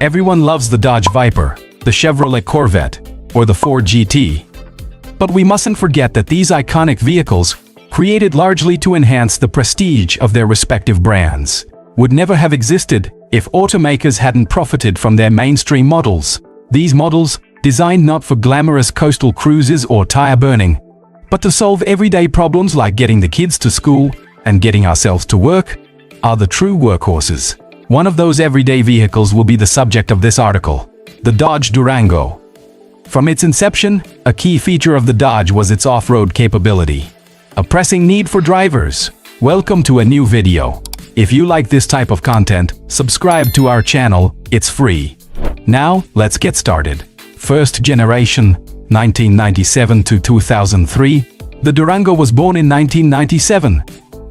Everyone loves the Dodge Viper, the Chevrolet Corvette, or the Ford GT. But we mustn't forget that these iconic vehicles, created largely to enhance the prestige of their respective brands, would never have existed if automakers hadn't profited from their mainstream models. These models, designed not for glamorous coastal cruises or tire burning, but to solve everyday problems like getting the kids to school and getting ourselves to work, are the true workhorses. One of those everyday vehicles will be the subject of this article, the Dodge Durango. From its inception, a key feature of the Dodge was its off-road capability, a pressing need for drivers. Welcome to a new video. If you like this type of content, subscribe to our channel, it's free. Now, let's get started. First generation, 1997 to 2003, the Durango was born in 1997,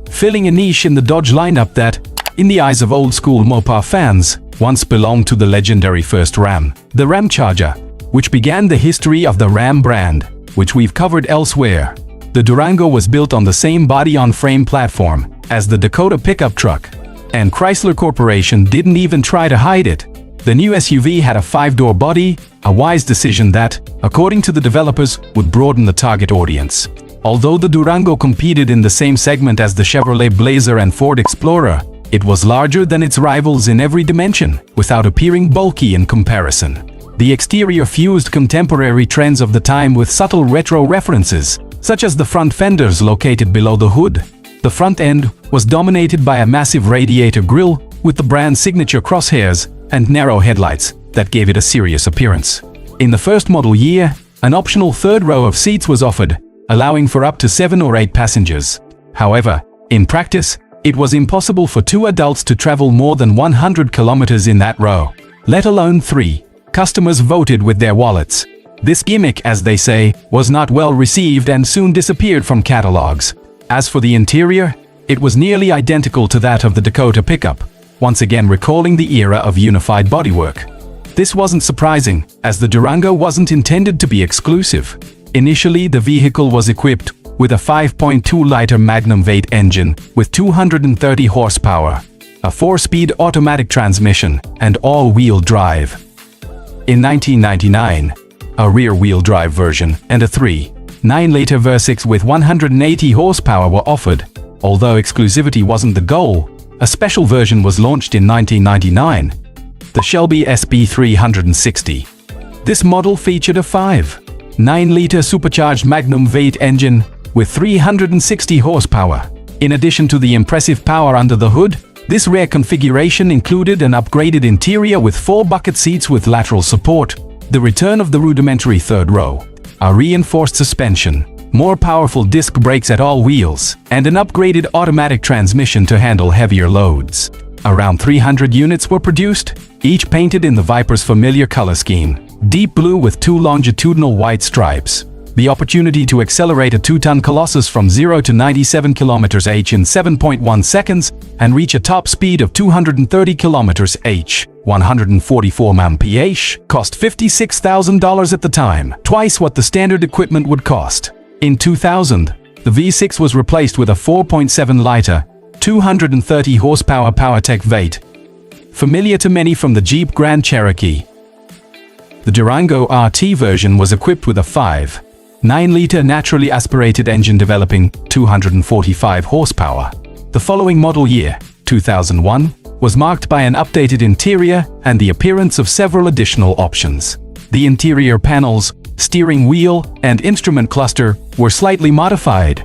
filling a niche in the Dodge lineup that, in the eyes of old-school Mopar fans, once belonged to the legendary first Ram, the Ramcharger, which began the history of the Ram brand, which we've covered elsewhere. The Durango was built on the same body-on-frame platform as the Dakota pickup truck, and Chrysler Corporation didn't even try to hide it. The new SUV had a 5-door body, a wise decision that, according to the developers, would broaden the target audience. Although the Durango competed in the same segment as the Chevrolet Blazer and Ford Explorer, it was larger than its rivals in every dimension, without appearing bulky in comparison. The exterior fused contemporary trends of the time with subtle retro references, such as the front fenders located below the hood. The front end was dominated by a massive radiator grille with the brand's signature crosshairs and narrow headlights that gave it a serious appearance. In the first model year, an optional third row of seats was offered, allowing for up to 7 or 8 passengers. However, in practice, it was impossible for 2 adults to travel more than 100 kilometers in that row, let alone 3. Customers voted with their wallets. This gimmick, as they say, was not well received and soon disappeared from catalogs. As for the interior, it was nearly identical to that of the Dakota pickup, once again recalling the era of unified bodywork. This wasn't surprising, as the Durango wasn't intended to be exclusive. Initially, the vehicle was equipped with a 5.2-liter Magnum V8 engine with 230 horsepower, a 4-speed automatic transmission, and all-wheel drive. In 1999, a rear-wheel drive version and a 3.9-liter V6 with 180 horsepower were offered. Although exclusivity wasn't the goal, a special version was launched in 1999, the Shelby SP360. This model featured a 5.9-liter supercharged Magnum V8 engine with 360 horsepower. In addition to the impressive power under the hood, this rare configuration included an upgraded interior with 4 bucket seats with lateral support, the return of the rudimentary third row, a reinforced suspension, more powerful disc brakes at all wheels, and an upgraded automatic transmission to handle heavier loads. Around 300 units were produced, each painted in the Viper's familiar color scheme, deep blue with 2 longitudinal white stripes. The opportunity to accelerate a 2-ton Colossus from 0 to 97 km/h in 7.1 seconds and reach a top speed of 230 km/h, 144 mph, cost $56,000 at the time, twice what the standard equipment would cost. In 2000, the V6 was replaced with a 4.7-liter, 230 horsepower PowerTech V8, familiar to many from the Jeep Grand Cherokee. The Durango RT version was equipped with a 5.9-liter naturally aspirated engine developing 245 horsepower. The following model year, 2001, was marked by an updated interior and the appearance of several additional options. The interior panels, steering wheel, and instrument cluster were slightly modified.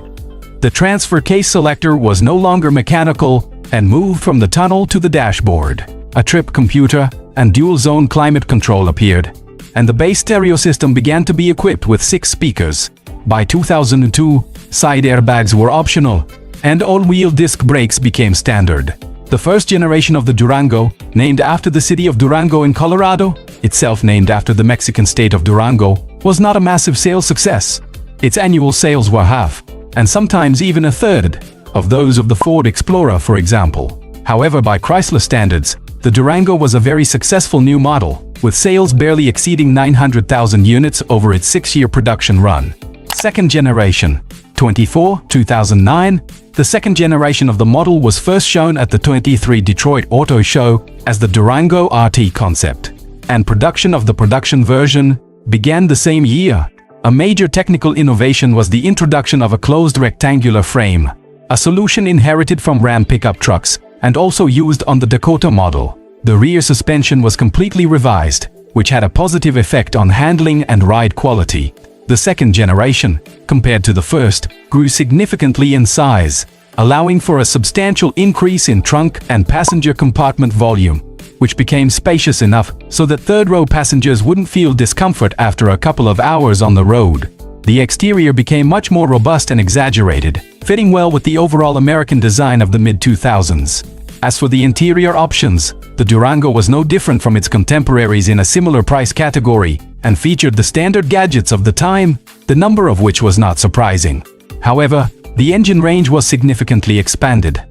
The transfer case selector was no longer mechanical and moved from the tunnel to the dashboard. A trip computer and dual-zone climate control appeared, and the base stereo system began to be equipped with 6 speakers. By 2002, side airbags were optional, and all-wheel disc brakes became standard. The first generation of the Durango, named after the city of Durango in Colorado, itself named after the Mexican state of Durango, was not a massive sales success. Its annual sales were half, and sometimes even a third, of those of the Ford Explorer, for example. However, by Chrysler standards, the Durango was a very successful new model, with sales barely exceeding 900,000 units over its 6-year production run. Second generation, 2009, the second generation of the model was first shown at the 23 Detroit Auto Show as the Durango RT concept. and production of the production version began the same year. A major technical innovation was the introduction of a closed rectangular frame, a solution inherited from Ram pickup trucks and also used on the Dakota model. The rear suspension was completely revised, which had a positive effect on handling and ride quality. The second generation, compared to the first, grew significantly in size, allowing for a substantial increase in trunk and passenger compartment volume, which became spacious enough so that third-row passengers wouldn't feel discomfort after a couple of hours on the road. The exterior became much more robust and exaggerated, fitting well with the overall American design of the mid-2000s. As for the interior options, the Durango was no different from its contemporaries in a similar price category and featured the standard gadgets of the time, the number of which was not surprising. However, the engine range was significantly expanded.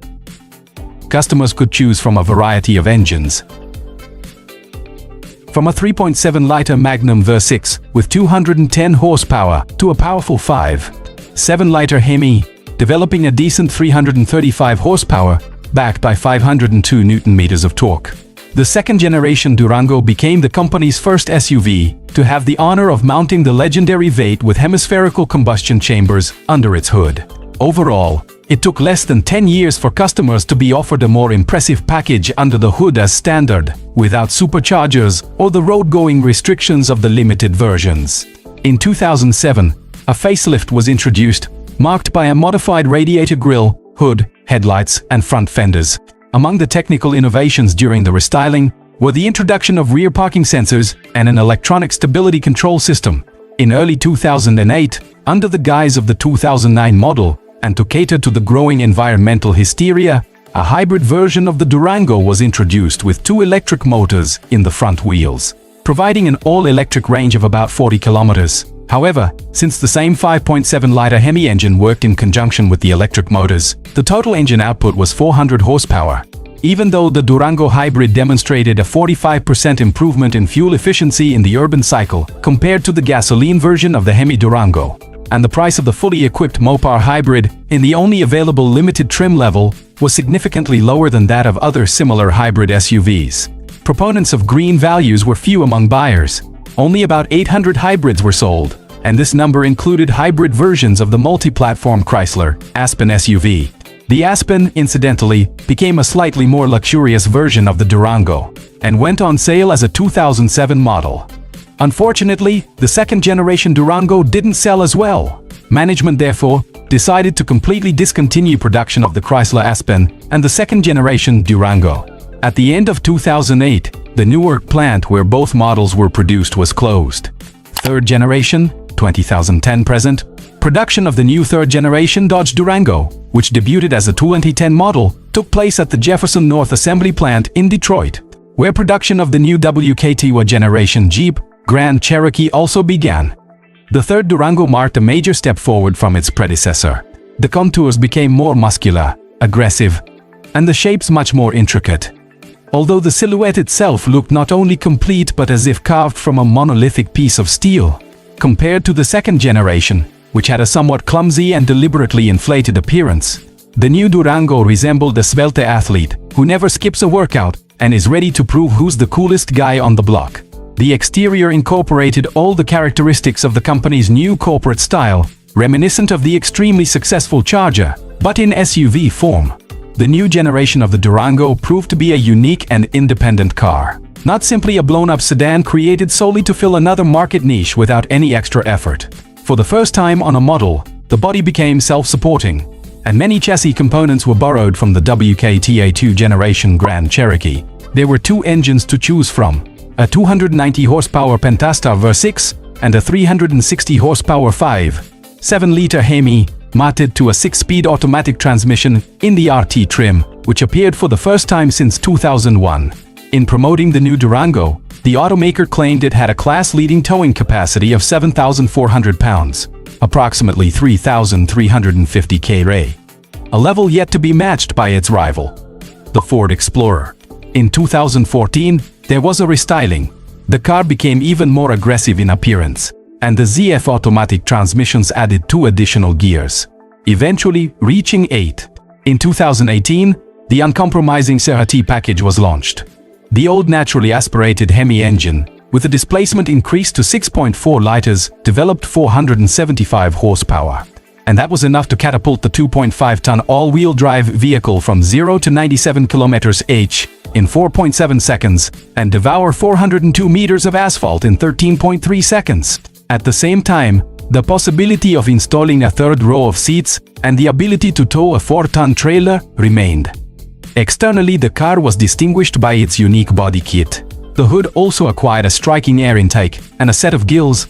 Customers could choose from a variety of engines. From a 3.7-liter Magnum V6 with 210 horsepower to a powerful 5.7-liter Hemi, developing a decent 335 horsepower, backed by 502 Newton-meters of torque. The second-generation Durango became the company's first SUV to have the honor of mounting the legendary V8 with hemispherical combustion chambers under its hood. Overall, it took less than 10 years for customers to be offered a more impressive package under the hood as standard, without superchargers or the road-going restrictions of the limited versions. In 2007, a facelift was introduced, marked by a modified radiator grille, hood, headlights, and front fenders. Among the technical innovations during the restyling were the introduction of rear parking sensors and an electronic stability control system. In early 2008, under the guise of the 2009 model, and to cater to the growing environmental hysteria, a hybrid version of the Durango was introduced with 2 electric motors in the front wheels, providing an all-electric range of about 40 kilometers. However, since the same 5.7-liter Hemi engine worked in conjunction with the electric motors, the total engine output was 400 horsepower. Even though the Durango hybrid demonstrated a 45% improvement in fuel efficiency in the urban cycle compared to the gasoline version of the Hemi Durango, and the price of the fully equipped Mopar hybrid in the only available limited trim level was significantly lower than that of other similar hybrid SUVs. Proponents of green values were few among buyers. Only about 800 hybrids were sold, and this number included hybrid versions of the multi-platform Chrysler Aspen SUV. The Aspen, incidentally, became a slightly more luxurious version of the Durango, and went on sale as a 2007 model. Unfortunately, the second-generation Durango didn't sell as well. Management, therefore, decided to completely discontinue production of the Chrysler Aspen and the second-generation Durango. At the end of 2008, the Newark plant where both models were produced was closed. Third generation, 2010 present, production of the new third-generation Dodge Durango, which debuted as a 2010 model, took place at the Jefferson North Assembly Plant in Detroit, where production of the new WKTW generation Jeep Grand Cherokee also began. The third Durango marked a major step forward from its predecessor. The contours became more muscular, aggressive, and the shapes much more intricate. Although the silhouette itself looked not only complete but as if carved from a monolithic piece of steel. Compared to the second generation, which had a somewhat clumsy and deliberately inflated appearance, the new Durango resembled a svelte athlete who never skips a workout and is ready to prove who's the coolest guy on the block. The exterior incorporated all the characteristics of the company's new corporate style, reminiscent of the extremely successful Charger, but in SUV form. The new generation of the Durango proved to be a unique and independent car, not simply a blown-up sedan created solely to fill another market niche without any extra effort. For the first time on a model, the body became self-supporting, and many chassis components were borrowed from the WKTA2 generation Grand Cherokee. There were 2 engines to choose from, a 290 horsepower Pentastar V6 and a 360 horsepower 5.7-liter Hemi, mated to a 6-speed automatic transmission in the RT trim, which appeared for the first time since 2001. In promoting the new Durango, the automaker claimed it had a class-leading towing capacity of 7,400 pounds, approximately 3,350 kg, a level yet to be matched by its rival, the Ford Explorer. In 2014, there was a restyling. The car became even more aggressive in appearance, and the ZF automatic transmissions added 2 additional gears, eventually reaching 8. In 2018, the uncompromising Cerati package was launched. The old naturally aspirated Hemi engine, with the displacement increased to 6.4 liters, developed 475 horsepower. And that was enough to catapult the 2.5-ton all-wheel drive vehicle from 0 to 97 km/h in 4.7 seconds and devour 402 meters of asphalt in 13.3 seconds. At the same time, the possibility of installing a third row of seats and the ability to tow a 4-ton trailer remained. Externally, the car was distinguished by its unique body kit. The hood also acquired a striking air intake and a set of gills,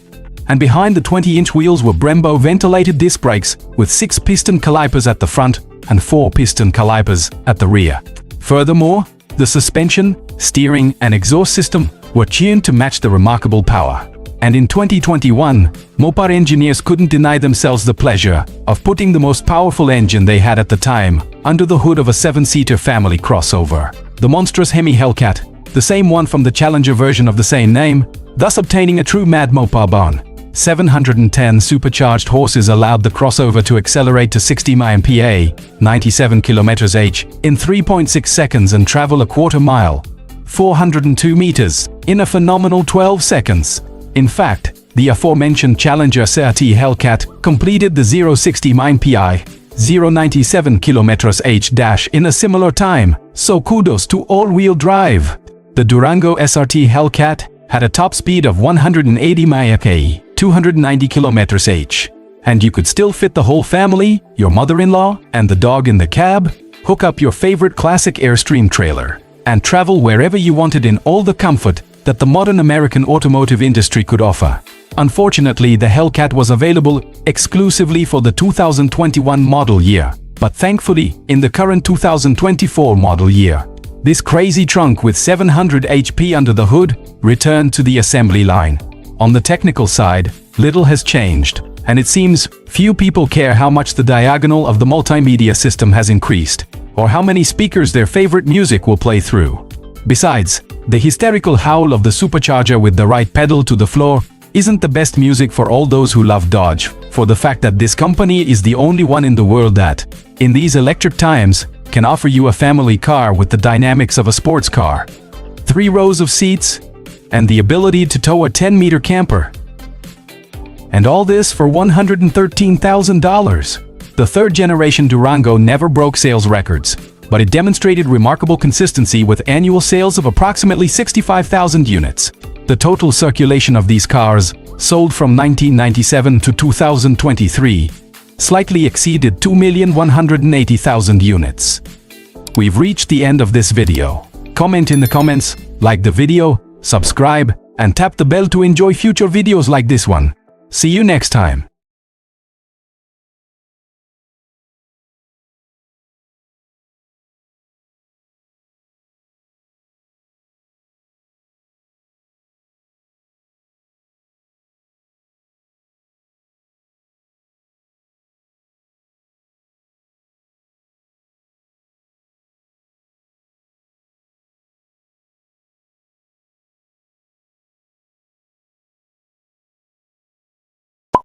and behind the 20-inch wheels were Brembo ventilated disc brakes with 6 piston calipers at the front and 4 piston calipers at the rear. Furthermore, the suspension, steering, and exhaust system were tuned to match the remarkable power. And in 2021, Mopar engineers couldn't deny themselves the pleasure of putting the most powerful engine they had at the time under the hood of a 7-seater family crossover. The monstrous Hemi Hellcat, the same one from the Challenger version of the same name, thus obtaining a true Mad Mopar barn. 710 supercharged horses allowed the crossover to accelerate to 60 mph, 97 km/h, in 3.6 seconds and travel a quarter mile, 402 meters, in a phenomenal 12 seconds. In fact, the aforementioned Challenger SRT Hellcat completed the 0-60 mph, 0-97 km/h in a similar time, so kudos to all-wheel drive. The Durango SRT Hellcat had a top speed of 180 mph, 290 km/h. And you could still fit the whole family, your mother-in-law, and the dog in the cab, hook up your favorite classic Airstream trailer, and travel wherever you wanted in all the comfort that the modern American automotive industry could offer. Unfortunately, the Hellcat was available exclusively for the 2021 model year, but thankfully, in the current 2024 model year, this crazy trunk with 700 HP under the hood returned to the assembly line. On the technical side, little has changed, and it seems few people care how much the diagonal of the multimedia system has increased, or how many speakers their favorite music will play through. Besides, the hysterical howl of the supercharger with the right pedal to the floor isn't the best music for all those who love Dodge, for the fact that this company is the only one in the world that, in these electric times, can offer you a family car with the dynamics of a sports car. 3 rows of seats, and the ability to tow a 10-meter camper. And all this for $113,000. The third-generation Durango never broke sales records, but it demonstrated remarkable consistency with annual sales of approximately 65,000 units. The total circulation of these cars, sold from 1997 to 2023, slightly exceeded 2,180,000 units. We've reached the end of this video. Comment in the comments, like the video, subscribe, and tap the bell to enjoy future videos like this one. See you next time.